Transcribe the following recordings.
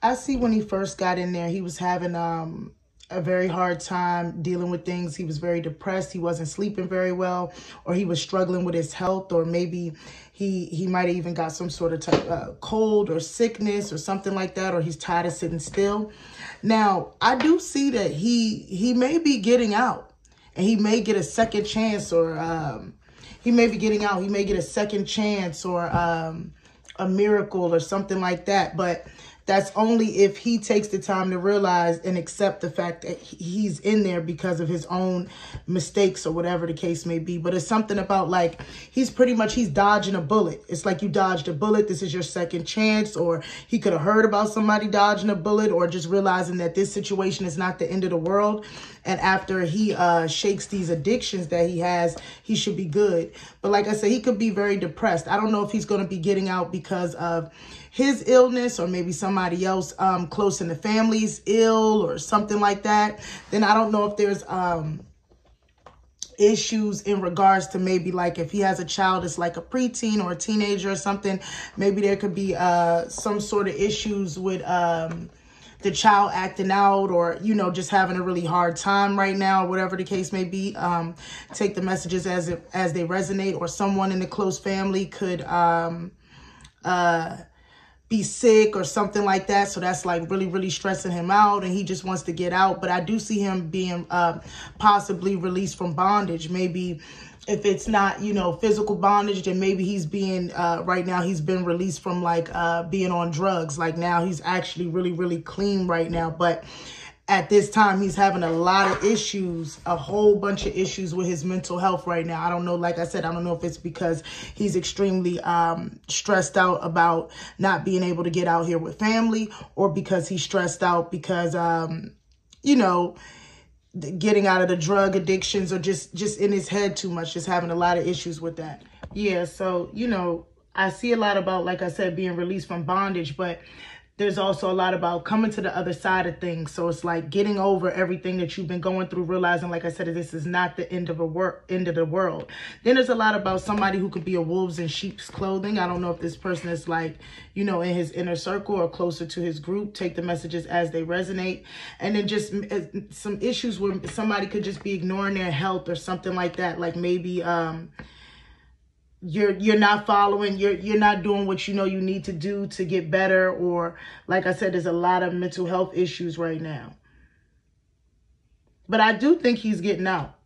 I see when he first got in there, he was having a very hard time dealing with things. He was very depressed. He wasn't sleeping very well, or he was struggling with his health, or maybe he might have even got some sort of cold or sickness or something like that, or he's tired of sitting still. Now, I do see that he may be getting out, and he may get a second chance, or he may be getting out. He may get a second chance, or a miracle or something like that. But that's only if he takes the time to realize and accept the fact that he's in there because of his own mistakes or whatever the case may be. But it's something about, like, he's dodging a bullet. It's like you dodged a bullet. This is your second chance. Or he could have heard about somebody dodging a bullet, or just realizing that this situation is not the end of the world. And after he shakes these addictions that he has, he should be good. But like I said, he could be very depressed. I don't know if he's going to be getting out because of his illness, or maybe somebody else close in the family's ill or something like that. Then I don't know if there's issues in regards to maybe, like, if he has a child that's like a preteen or a teenager or something, maybe there could be some sort of issues with the child acting out, or, you know, just having a really hard time right now, whatever the case may be. Take the messages as they resonate, or someone in the close family could be sick or something like that. So that's like really, really stressing him out, and he just wants to get out. But I do see him being possibly released from bondage. Maybe if it's not, you know, physical bondage, then maybe he's being, right now he's been released from, like, being on drugs. Like, now he's actually really, really clean right now. But at this time, he's having a lot of issues, a whole bunch of issues with his mental health right now. I don't know, like I said, I don't know if it's because he's extremely stressed out about not being able to get out here with family, or because he's stressed out because, you know, getting out of the drug addictions, or just in his head too much, just having a lot of issues with that. Yeah, so, you know, I see a lot about, like I said, being released from bondage, but there's also a lot about coming to the other side of things. So it's like getting over everything that you've been going through, realizing, like I said, this is not the end of the world. Then there's a lot about somebody who could be a wolves in sheep's clothing. I don't know if this person is, like, you know, in his inner circle or closer to his group. Take the messages as they resonate. And then just some issues where somebody could just be ignoring their health or something like that. Like, maybe you're not following, you're not doing what you know you need to do to get better, or, like I said, there's a lot of mental health issues right now. But I do think he's getting out.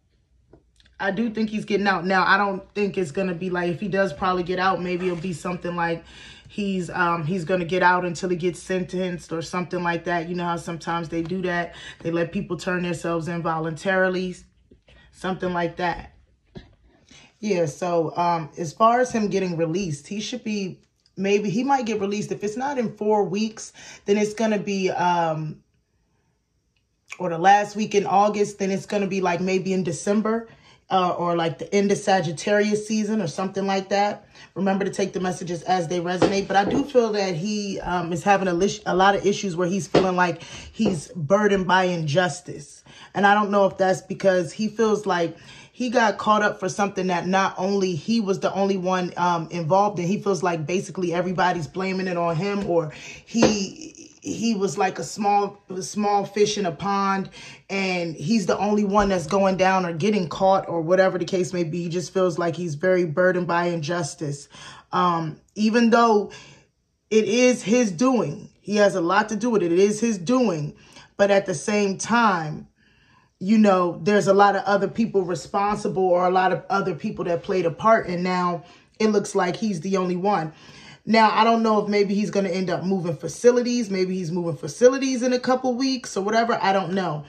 I do think he's getting out. Now, I don't think it's going to be like, if he does probably get out, maybe it'll be something like he's going to get out until he gets sentenced or something like that. You know how sometimes they do that. They let people turn themselves in voluntarily, something like that. Yeah, so as far as him getting released, he should be, maybe he might get released. If it's not in 4 weeks, then it's going to be, or the last week in August, then it's going to be like maybe in December, or like the end of Sagittarius season or something like that. Remember to take the messages as they resonate. But I do feel that he is having a lot of issues where he's feeling like he's burdened by injustice. And I don't know if that's because he feels like he got caught up for something that not only he was the only one involved in. He feels like basically everybody's blaming it on him, or he was like a small fish in a pond, and he's the only one that's going down or getting caught, or whatever the case may be. He just feels like he's very burdened by injustice. Even though it is his doing, he has a lot to do with it. It is his doing. But at the same time, you know, there's a lot of other people responsible, or a lot of other people that played a part. And now it looks like he's the only one. Now, I don't know if maybe he's going to end up moving facilities. Maybe he's moving facilities in a couple weeks or whatever. I don't know.